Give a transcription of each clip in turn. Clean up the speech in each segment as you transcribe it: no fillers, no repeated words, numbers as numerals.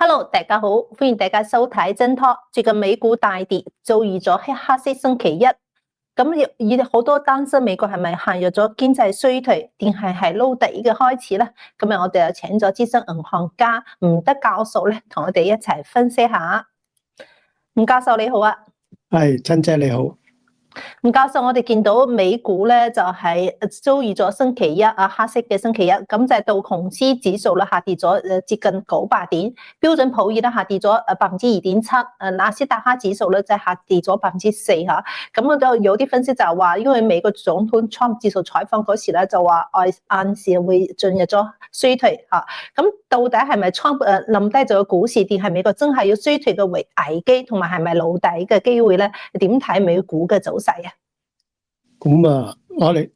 Hello，大家好，歡迎大家收睇真 talk。最近美股大跌，遭遇咗黑色星期一。咁好多擔心美國係咪陷入咗經濟衰退，定係撈底嘅開始咧？今日我哋又請咗資深銀行家吳德教授咧，同我哋一齊分析下。吳教授你好啊。係，珍姐你好。吳教授，我哋見到美股咧就係遭遇咗星期一黑色嘅星期一，咁就係道瓊斯指數啦下跌咗接近900點，標準普爾咧下跌咗2.7%，納斯達克指數咧就係下跌咗4%嚇。咁我就有啲分析就係話，因為美國總統 Trump 接受採訪嗰時咧就話暗示會進入咗衰退嚇。咁到底係咪 Trump 冧低咗個股市，定係美國真係要衰退嘅危機，同埋係咪露底嘅機會咧？點睇美股嘅走勢啊？咁啊，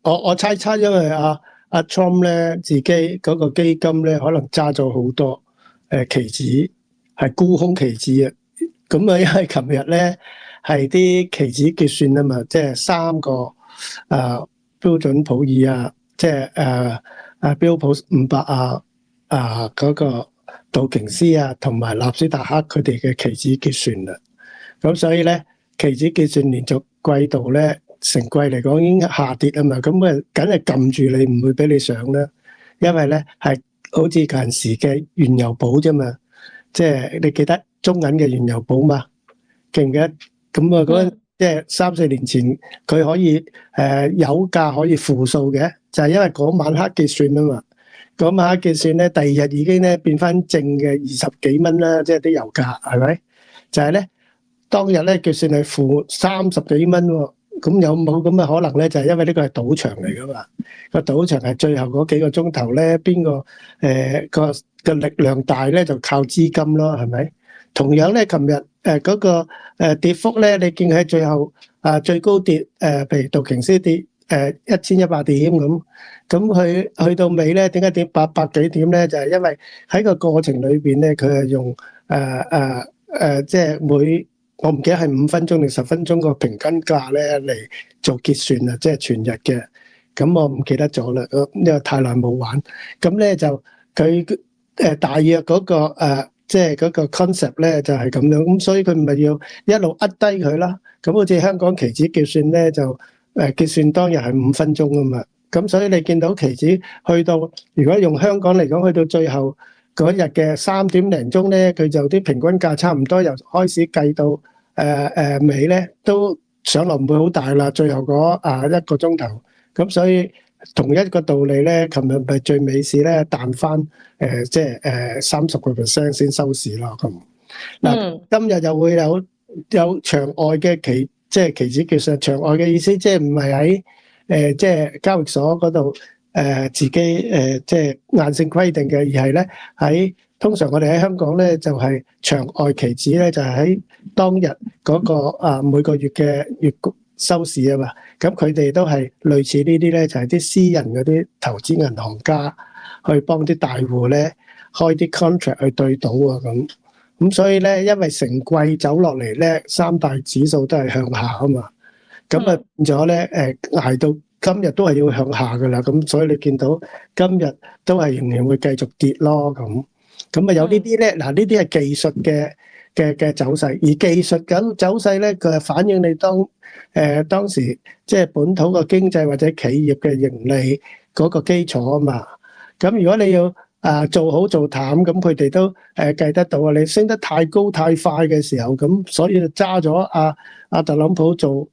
我猜，因為阿 Trump 咧自己嗰個基金咧可能揸咗好多期指，係沽空期指啊。咁啊，因為琴日咧係啲期指結算啊嘛，即係3個標準普爾啊，即係標普500嗰個道瓊斯啊，同埋納斯達克佢哋嘅期指結算啦。咁所以咧期指結算連續季度咧，成季嚟講已經下跌啊嘛，咁啊梗係撳住你，唔會俾你上啦。因為咧係好似近時嘅原油寶啫嘛，即係你記得中銀嘅原油寶嘛，記唔記得？咁啊嗰即係3-4年前佢可以油價可以負數嘅，就係因為嗰晚黑結算啊嘛。嗰晚黑結算咧，第二日已經咧變翻正嘅20幾蚊啦，即係啲油價係咪？就係咧當日咧結算係負30幾蚊喎。咁有冇咁嘅可能咧？就係因為呢個係賭場嚟噶嘛，個賭場係最後嗰幾個鐘頭咧，邊個個力量大咧，就靠資金咯，係咪？同樣咧，琴日嗰個跌幅咧，你見喺最後最高跌譬如道瓊斯跌1100點咁，咁去到尾咧，點解跌800幾點咧？就係因為喺個過程裏邊咧，佢係用即係我唔記得係5分鐘定10分鐘個平均價咧嚟做結算啊，即係全日嘅。咁我唔記得咗啦，因為太耐冇玩。咁咧就佢大約嗰個即係嗰個 concept 咧就係咁樣。咁所以佢咪要一路壓低佢啦。咁好似香港期指結算咧就結算當日係5分鐘啊嘛。咁所以你見到期指去到，如果用香港嚟講，去到最後嗰日嘅3點零鐘咧，佢就啲平均價差唔多又開始計到。尾咧都上落唔會好大啦，最後嗰1個鐘頭，咁所以同一個道理咧，琴日咪最尾市咧彈翻即係30% 先收市咯。咁嗱，今日就會有場外嘅即係期指結算，場外嘅意思即係唔係喺即係交易所嗰度自己即係硬性規定嘅，而係咧喺通常我哋喺香港咧就係場外期指咧就係喺當日嗰個每個月嘅月收市啊嘛，咁佢哋都係類似呢啲咧，就係啲私人嗰啲投資銀行家去幫啲大戶咧開啲 contract 去對賭啊咁所以咧因為成季走落嚟咧3大指數都係向下啊嘛，咁啊變咗咧捱到今日都係要向下噶啦，咁所以你見到今日都係仍然會繼續跌咯咁啊有呢啲咧，嗱呢啲係技術嘅走勢，而技術咁走勢咧，佢係反映你當時即係本土個經濟或者企業嘅盈利嗰個基礎啊嘛。咁如果你要做好做淡，咁佢哋都計得到啊。你升得太高太快嘅時候，咁所以就揸咗阿特朗普做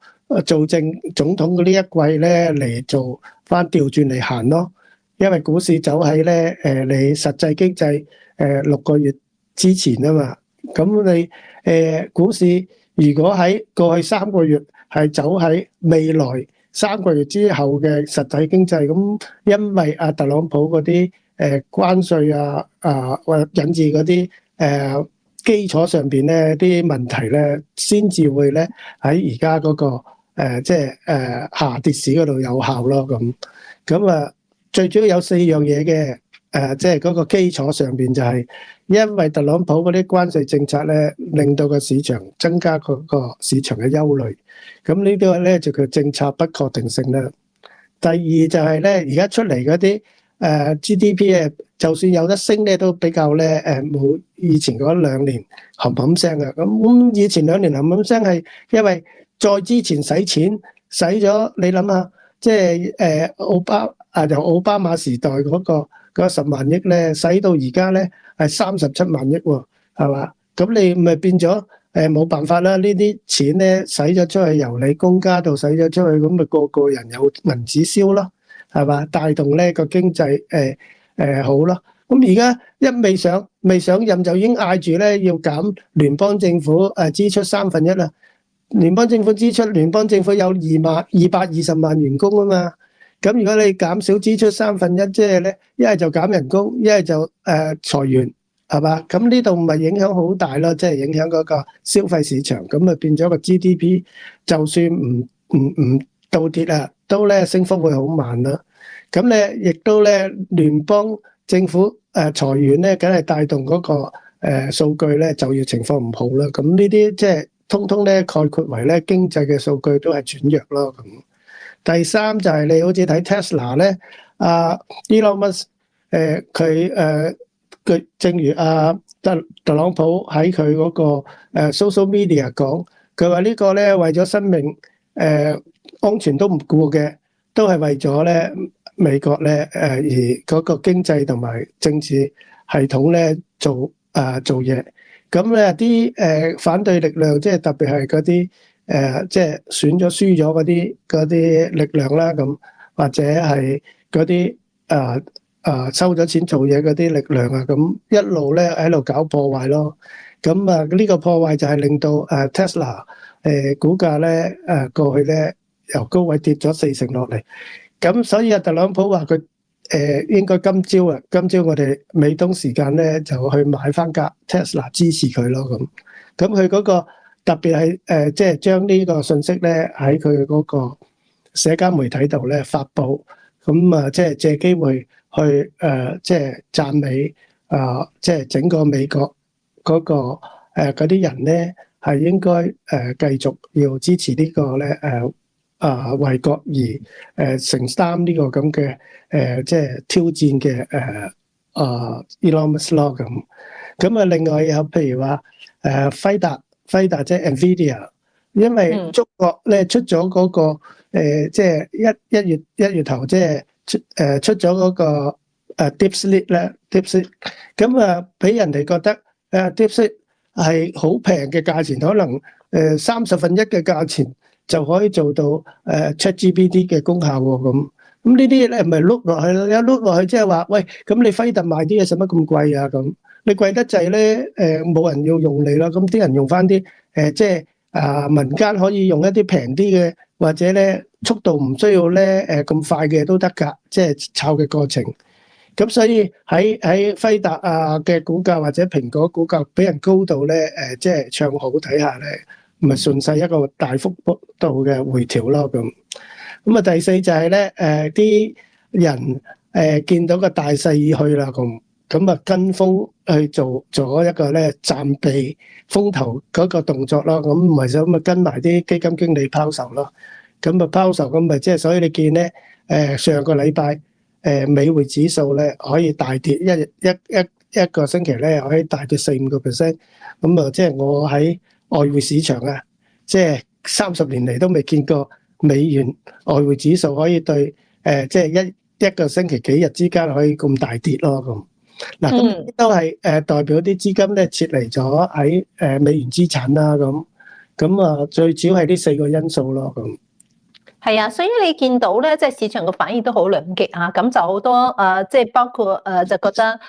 正總統嘅呢一季咧嚟做翻調轉嚟行咯。因為股市走喺咧你實際經濟6個月之前啊嘛，咁你股市如果喺過去3個月係走喺未來3個月之後嘅實體經濟，咁因為阿特朗普嗰啲關稅或引致嗰啲基礎上邊咧啲問題咧，先至會咧喺而家嗰個即係下跌市嗰度有效咯。咁最主要有4樣嘢嘅。即係嗰個基礎上邊就係因為特朗普嗰啲關稅政策咧，令到個市場增加嗰個市場嘅憂慮。咁呢個咧就叫政策不確定性啦。第二就係咧，而家出嚟嗰啲 GDP 就算有得升咧，都比較咧冇以前嗰2年冚冚聲啊。咁以前2年冚冚聲係因為再之前使錢使咗，你諗下，即係由奧巴馬時代嗰10萬億咧，使到而家咧係37萬億喎，係嘛？咁你咪變咗冇辦法啦，呢啲錢咧使咗出去，由你公家度使咗出去，咁咪個人有銀紙燒咯，係嘛？帶動咧個經濟好咯。咁而家未上任就已經嗌住咧要減聯邦政府支出1/3啦。聯邦政府有220萬員工啊嘛。咁如果你減少支出1/3，即係咧一係就減人工，一係就裁員，係嘛？咁呢度咪影響好大咯，即係影響嗰個消費市場，咁咪變咗個 GDP 就算唔倒跌啊，都咧升幅會好慢啦。咁咧亦都咧聯邦政府裁員咧，梗係帶動嗰個數據咧就業情況唔好啦。咁呢啲即係通通咧概括為咧經濟嘅數據都係轉弱咯。咁第三就係你好似睇 Tesla 咧，Elon Musk 佢正如特朗普喺佢嗰個social media 講，佢話呢個咧為咗生命安全都唔顧嘅，都係為咗咧美國咧而嗰個經濟同埋政治系統咧做嘢。咁咧啲反對力量，即係特別係嗰啲即係輸咗嗰啲力量啦，咁或者係嗰啲收咗錢做嘢嗰啲力量啊，咁一路咧喺度搞破壞咯。咁呢個破壞就係令到Tesla 股價咧過去咧由高位跌咗40%落嚟。咁所以特朗普話佢應該今朝我哋美東時間咧就去買翻架 Tesla 支持佢咯。咁佢嗰個特別係即係將呢個信息咧喺佢嗰個社交媒體度咧發布，咁即係借機會去即係讚美即係整個美國嗰個嗰啲人咧係應該繼續要支持呢個咧為國而承擔呢個咁嘅即係挑戰嘅Elon Musk 咯。咁另外有譬如話輝達即係 Nvidia， 因為中國咧出咗嗰個即係一月頭即係出咗嗰個DeepSeek 咧 DeepSeek， 咁俾人哋覺得DeepSeek 係好平嘅價錢，可能1/30嘅價錢就可以做到ChatGPT 嘅功效喎。咁呢啲咧咪碌落去咯，一碌落去即係話喂，咁你輝達賣啲嘢使乜咁貴啊？咁你貴得滯咧冇人要用你啦。咁啲人用翻啲即係民間可以用一啲平啲嘅，或者咧速度唔需要咧咁快嘅都得㗎，即係炒嘅過程。咁所以喺輝達嘅股價或者蘋果股價俾人高度咧即係唱好睇下咧，咪順勢一個大幅度嘅回調咯。咁第四就係咧啲人見到個大勢已去啦，咁跟風去做咗一個咧暫避風頭嗰個動作咯。咁唔係想跟埋啲基金經理拋售咯。咁拋售咁咪即係，所以你見咧上個禮拜美匯指數咧可以大跌一個星期咧可以大跌4-5%。咁即係我喺外匯市場即係30年嚟都未見過美元外匯指數可以對即係一個星期幾日之間可以咁大跌咯。嗱，咁都係代表啲資金咧撤離咗喺美元資產啦。咁最主要係呢4個因素咯。係啊，所以你見到咧，即係市場嘅反應都好兩極啊。咁就好多即係包括就覺得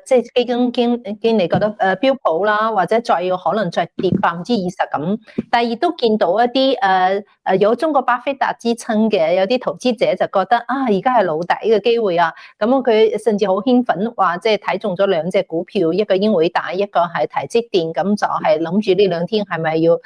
即係基金經理覺得標普啦，或者再要可能再跌20%咁。但係亦都見到一啲有中國巴菲特之稱嘅有啲投資者就覺得而家係撈底嘅機會啊。咁佢甚至好興奮話，即係睇中咗2隻股票，一個英偉達，一個係台積電。咁就係諗住呢2天係咪要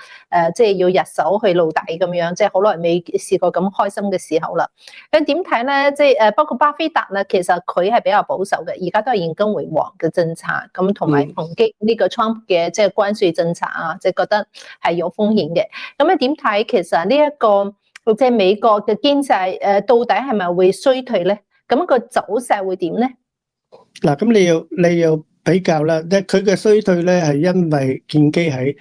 即係要入手去撈底咁樣？即係好耐未試過咁開心嘅時候啦。咁點睇咧？即係包括巴菲特咧，其實佢係比較保守嘅，而家都係現金為王嘅政策，咁同埋抨擊呢個 Trump 嘅即係關稅政策啊，即係覺得係有風險嘅。咁你點睇？其實呢一個即係美國嘅經濟到底係咪會衰退咧？咁個走勢會點咧？嗱，咁你要比較啦，即係佢嘅衰退咧係因為建基喺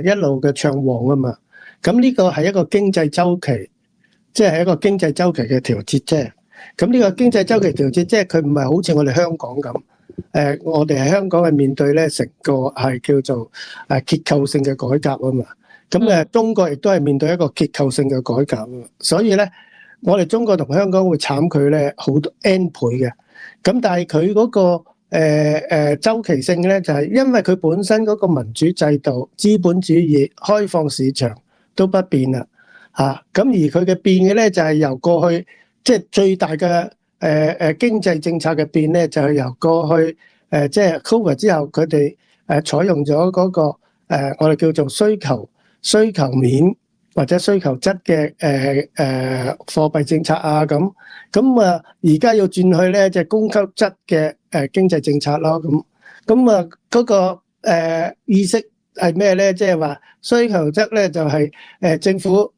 一路嘅暢旺啊嘛。咁呢個係一個經濟周期，即係一個經濟周期嘅調節啫。咁呢個經濟周期調節，即係佢唔係好似我哋香港咁。我哋喺香港係面對咧成個係叫做結構性嘅改革啊嘛。咁中國亦都係面對一個結構性嘅改革啊嘛。所以咧，我哋中國同香港會慘佢咧好多 N 倍嘅。咁但係佢嗰個周期性咧，就係因為佢本身嗰個民主制度、資本主義、開放市場都不變啦，咁而佢嘅變嘅咧，就係由過去即係最大嘅經濟政策嘅變咧，就係由過去即係 Covid 之後，佢哋採用咗嗰個我哋叫做需求面或者需求質嘅貨幣政策啊，咁而家要轉去咧就係供給質嘅經濟政策咯，咁嗰個意識係咩咧？即係話需求質咧就係政府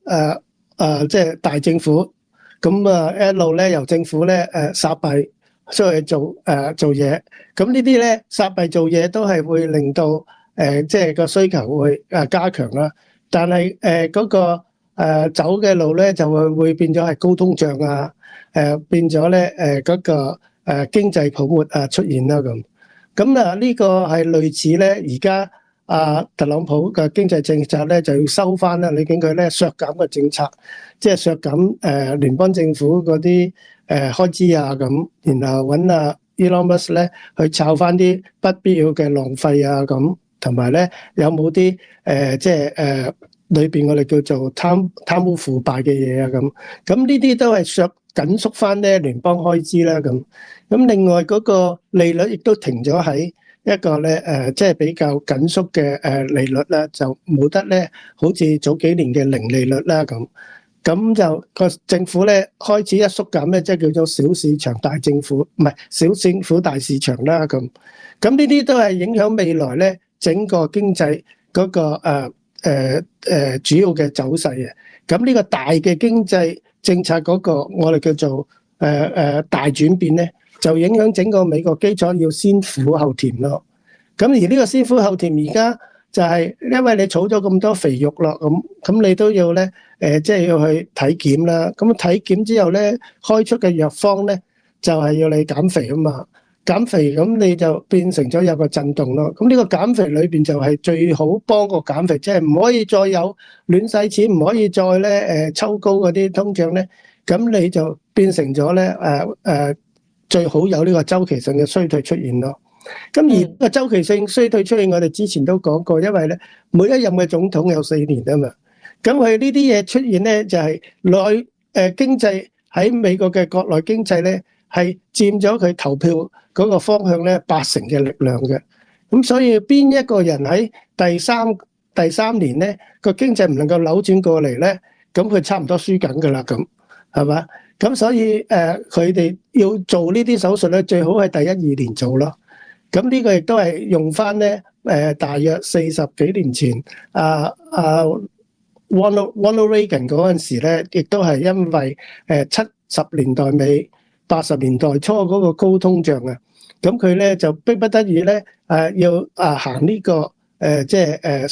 即係大政府，咁一路咧由政府咧撒幣出去做嘢，咁呢啲咧撒幣做嘢都係會令到即係個需求會加強啦。但係嗰個走嘅路咧就會變咗係高通脹啊，變咗咧嗰個經濟泡沫出現啦咁呢個係類似咧而家特朗普嘅經濟政策咧就要收翻啦，你見佢咧削減嘅政策，即係削減聯邦政府嗰啲開支啊咁，然後揾Elon Musk 咧去抄翻啲不必要嘅浪費啊咁，同埋咧有冇啲即係裏邊我哋叫做貪污腐敗嘅嘢啊咁呢啲都係緊縮翻咧聯邦開支啦咁另外嗰個利率亦都停咗喺一個咧即係比較緊縮嘅利率啦，就冇得咧好似早幾年嘅零利率啦咁就個政府咧開始一縮減咧，即係叫做小市場大政府，唔係小政府大市場啦咁呢啲都係影響未來咧整個經濟嗰個主要嘅走勢嘅。咁呢個大嘅經濟政策嗰個我哋叫做大轉變咧，就影響整個美國基礎要先苦後甜咯。咁而呢個先苦後甜而家就係因為你儲咗咁多肥肉咯，咁你都要咧即係要去體檢啦。咁體檢之後咧開出嘅藥方咧就係要你減肥啊嘛。減肥咁你就變成咗有個震動咯。咁呢個減肥裏邊就係最好幫個減肥，即係唔可以再有亂使錢，唔可以再咧抽高嗰啲通脹咧。咁你就變成咗咧最好有呢個周期性嘅衰退出現咯。咁而個周期性衰退出現，我哋之前都講過，因為咧每一任嘅總統有4年啊嘛。咁佢呢啲嘢出現咧，就係經濟喺美國嘅國內經濟咧係佔咗佢投票嗰個方向咧80%嘅力量嘅。咁所以邊一個人喺第三年咧個經濟唔能夠扭轉過嚟咧，咁佢差唔多輸緊噶啦咁，係嘛？咁所以佢哋要做呢啲手術咧，最好係第1、2年做咯。咁呢個亦都係用翻咧大約40幾年前Ronald Reagan 嗰陣時咧，亦都係因為70年代尾80年代初嗰個高通脹啊，咁佢咧就迫不得已咧要行呢個即係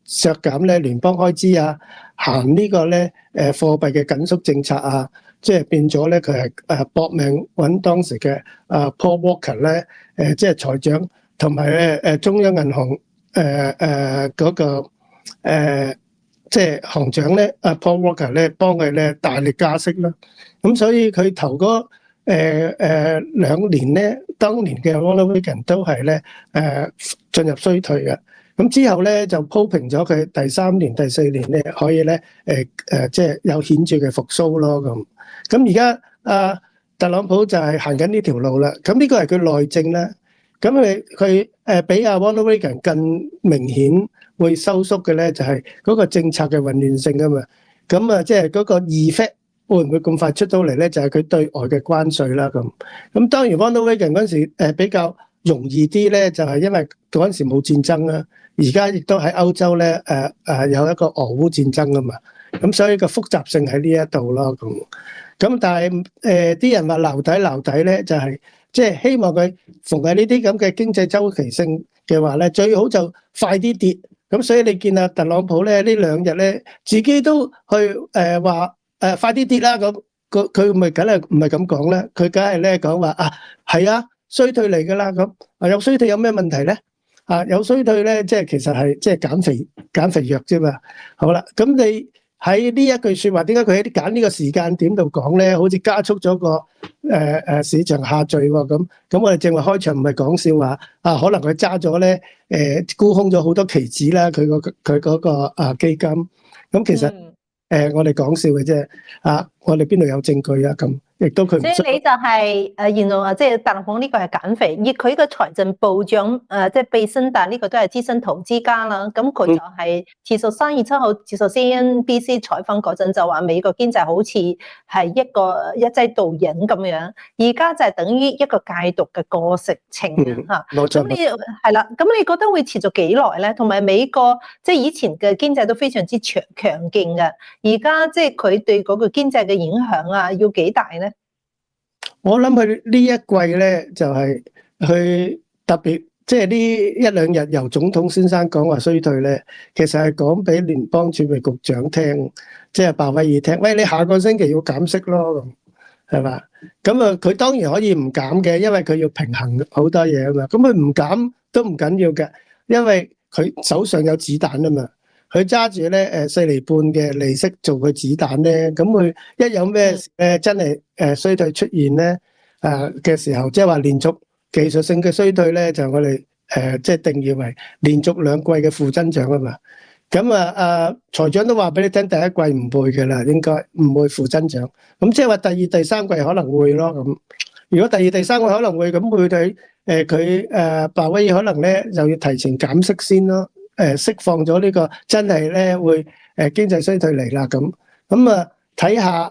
削減咧聯邦開支啊，行呢個咧貨幣嘅緊縮政策啊，即係變咗咧佢係搏命揾當時嘅Paul Volcker 咧即係財長同埋咧中央銀行嗰個即係行長咧Paul Volcker 咧幫佢咧大力加息啦。咁所以佢頭嗰2年咧，當年嘅 Ronald Reagan 都係咧進入衰退嘅。咁之後咧就鋪平咗佢第3年、第4年咧可以咧即係有顯著嘅復甦咯咁而家特朗普就係行緊呢條路啦。咁呢個係佢內政啦。咁佢比Ronald Reagan 更明顯會收縮嘅咧，就係嗰個政策嘅混亂性啊嘛。咁即係嗰個 effect 會唔會咁快出到嚟咧？就係佢對外嘅關稅啦咁當然 Ronald Reagan 嗰陣時比較容易啲咧，就係因為嗰陣時冇戰爭啦，而家亦都喺歐洲咧有一個俄烏戰爭啊嘛，咁所以個複雜性喺呢一度咯咁但係啲人話撈底咧，就係即係希望佢逢係呢啲咁嘅經濟周期性嘅話咧，最好就快啲跌。咁所以你見特朗普咧呢兩日咧自己都去話快啲跌啦咁，佢咪梗係唔係咁講咧？佢梗係咧講話係啊衰退嚟㗎啦咁，有衰退有咩問題咧？有衰退咧即係其實係即係減肥藥啫嘛。好啦，咁你喺呢一句説話，點解佢喺揀呢個時間點度講咧？好似加速咗個市場下墜喎咁我哋正話開場唔係講笑話可能佢揸咗咧沽空咗好多期指啦，佢嗰個基金咁其實我哋講笑嘅啫我哋邊度有證據啊咁，亦都佢唔。所以你就係形容即係特朗普呢個係減肥，而佢嘅財政部長即係貝森達呢個都係資深投資家啦。咁佢就係持續3月7號接受 CNBC 採訪嗰陣就話美國經濟好似係一劑導引咁樣，而家就係等於一個戒毒嘅過程嚇。咁你係啦，咁你覺得會持續幾耐咧？同埋美國即係以前嘅經濟都非常之強勁嘅，而家即係佢對嗰個經濟嘅影響要幾大咧？我諗佢呢一季咧就係佢特別即係呢一兩日由總統先生講話衰退咧，其實係講俾聯邦儲備局長聽，即係鮑威爾聽。喂，你下個星期要減息咯，咁係嘛？咁佢當然可以唔減嘅，因為佢要平衡好多嘢啊嘛。咁佢唔減都唔緊要嘅，因為佢手上有子彈啊嘛。佢揸住咧4厘半嘅利息做佢子彈咧，咁佢一有咩真係衰退出現咧嘅時候，即係話連續技術性嘅衰退咧，就我哋即係定義為連續2季嘅負增長啊嘛。咁財長都話俾你聽，第一季唔會嘅啦，應該唔會負增長。咁即係話第二、第三季可能會咯。咁如果第二、第三季可能會，咁佢哋佢鮑威爾可能咧就要提前減息先咯。釋放咗呢個真係咧會經濟衰退嚟啦咁睇下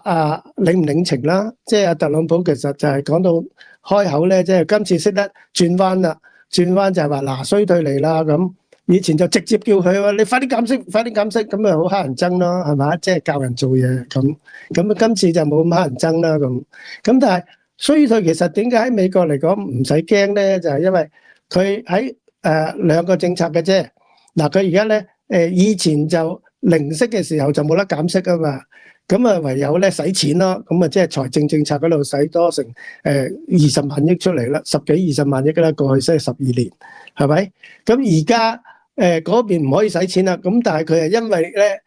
領唔領情啦，即係特朗普其實就係講到開口咧，即係今次識得轉彎啦，轉彎就係話衰退嚟啦咁，以前就直接叫佢話你快啲減息，快啲減息，咁咪好乞人憎咯，係嘛？即係教人做嘢咁今次就冇咁乞人憎啦咁但係衰退其實點解喺美國嚟講唔使驚咧？就係因為佢喺2個政策嘅啫。嗱，佢而家咧，以前就零息嘅時候就冇得減息啊嘛，咁唯有咧使錢咯，咁即係財政政策嗰度使多成20萬億出嚟啦，10幾20萬億啦，過去即係12年，係咪？咁而家嗰邊唔可以使錢啦，咁但係佢係因為咧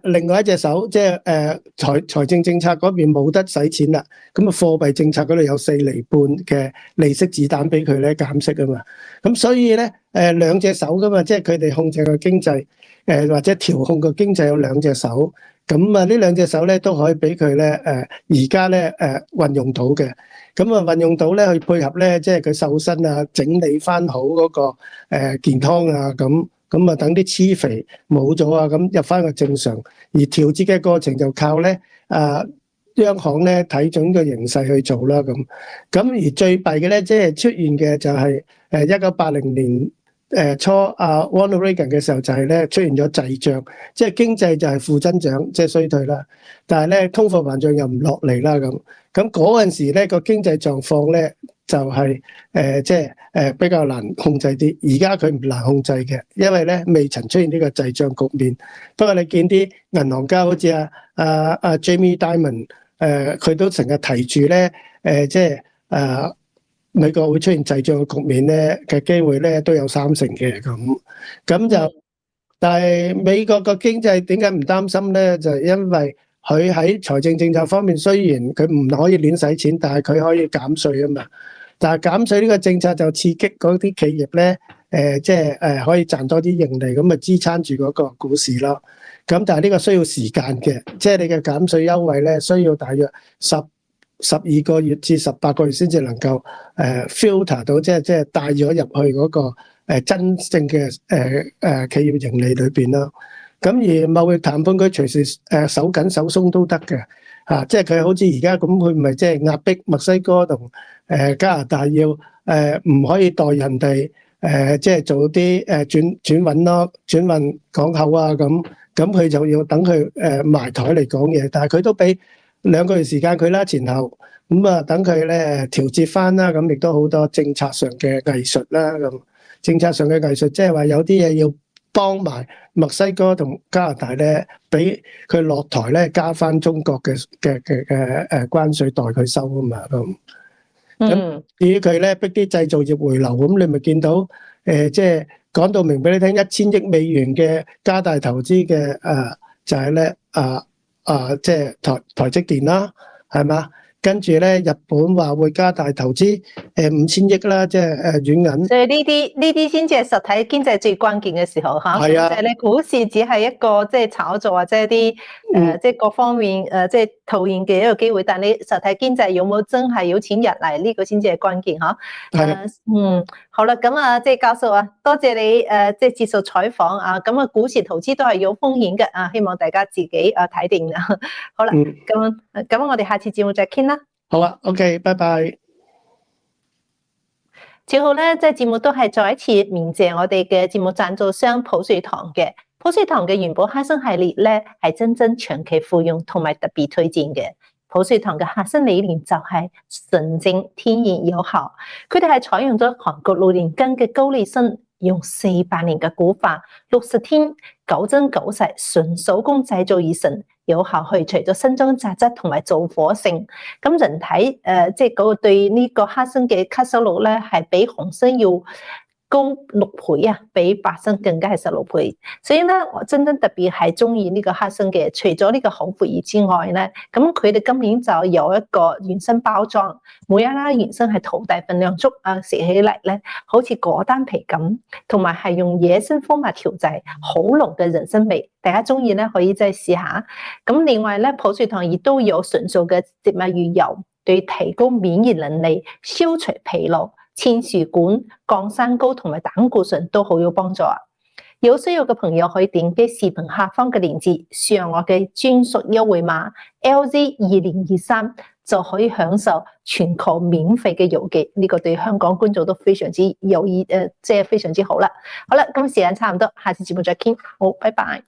另外一隻手，即係財政政策嗰邊冇得使錢啦，咁貨幣政策嗰度有4厘半嘅利息子彈俾佢咧減息啊嘛，咁所以咧兩隻手噶嘛，即係佢哋控制個經濟或者調控個經濟有2隻手，咁呢2隻手咧都可以俾佢咧而家咧運用到嘅，咁運用到咧去配合咧，即係佢瘦身整理翻好嗰個健康咁等啲黐肥冇咗咁入翻個正常，而調節嘅過程就靠咧央行咧睇準個形勢去做啦咁而最弊嘅咧，即係出現嘅就係1980年初Ronald Reagan 嘅時候就係咧出現咗滯脹，即係經濟就係負增長，即係衰退啦。但係咧通貨膨脹又唔落嚟啦咁嗰陣時咧個經濟狀況咧就係即係比較難控制啲。而家佢唔難控制嘅，因為咧未曾出現呢個滯脹局面。不過你見啲銀行家好似Jamie Dimon 佢都成日提住咧即係美國會出現滯脹嘅局面咧嘅機會咧都有30%嘅咁就，但係美國個經濟點解唔擔心咧？就係因為佢喺財政政策方面雖然佢唔可以亂使錢，但係佢可以減稅啊嘛。但係減稅呢個政策就刺激嗰啲企業咧即係可以賺多啲盈利，咁支撐住嗰個股市咯。咁但係呢個需要時間嘅，即係你嘅減稅優惠咧需要大約12個月至18個月先至能夠filter 到，即係帶咗入去嗰個真正嘅企業盈利裏邊啦。咁而貿易談判佢隨時手緊手鬆都得嘅，即係佢好似而家咁，佢唔係即係壓迫墨西哥同加拿大要唔可以代人哋即係做啲轉運咯，轉運港口啊咁佢就要等佢埋台嚟講嘢，但係佢都俾2個月時間佢啦前後，咁啊等佢咧調節翻啦，咁亦都好多政策上嘅藝術啦，咁政策上嘅藝術即係話有啲嘢要幫埋墨西哥同加拿大咧，俾佢落台咧加翻中國嘅關稅代佢收啊嘛咁。咁至於佢咧逼啲製造業回流，咁你咪見到即係講到明俾你聽，1000億美元嘅加大投資嘅就係咧即係台積電啦，係嘛？跟住咧，日本話會加大投資5000億啦，即係軟銀。所以呢啲先至係實體經濟最關鍵嘅時候嚇。係啊，即係你股市只係一個即係炒作或者一啲即係各方面即係套現嘅一個機會，但你實體經濟有冇真係有錢入嚟呢個先至係關鍵嚇。係。好啦，咁啊，即係教授啊，多謝你即係接受採訪啊。咁啊，股市投資都係有風險嘅啊，希望大家自己睇定啊。好啦，咁我哋下次節目再傾啦。好啊 ，OK， 拜拜。最後咧，即係節目都係再一次鳴謝我哋嘅節目贊助商普瑞堂嘅。普瑞堂嘅元寶蝦參系列咧，係真正長期服用同埋特別推薦嘅。普瑞堂嘅蝦參理念就係純正、天然、有效。佢哋係採用咗韓國6年根嘅高麗參，用400年嘅古法，60天9蒸9洗，純手工製造而成，有效去除咗新增雜質同埋造火性。咁人體即係嗰個對呢個蝦參嘅吸收率咧，係比紅參要高6倍啊，比白參更加係16倍。所以咧，我真正特別係中意呢個蝦參嘅，除咗呢個口服液之外咧，咁佢哋今年就有一個原生包裝，每一粒原生係土地分量足啊，食起嚟咧好似果丹皮咁，同埋係用野生蜂蜜調製，好濃嘅人參味。大家中意咧可以再試下。咁另外咧，普瑞堂亦都有純素嘅植物乳油，對提高免疫能力、消除疲勞、千樹管、降三高同埋膽固醇都好有幫助啊！有需要嘅朋友可以點擊視頻下方嘅鏈接，輸入我嘅專屬優惠碼 LZ2023，就可以享受全球免費嘅郵寄。呢個對香港觀眾都非常之有意，即係非常之好啦。好啦，今日時間差唔多，下次節目再傾，好，拜拜。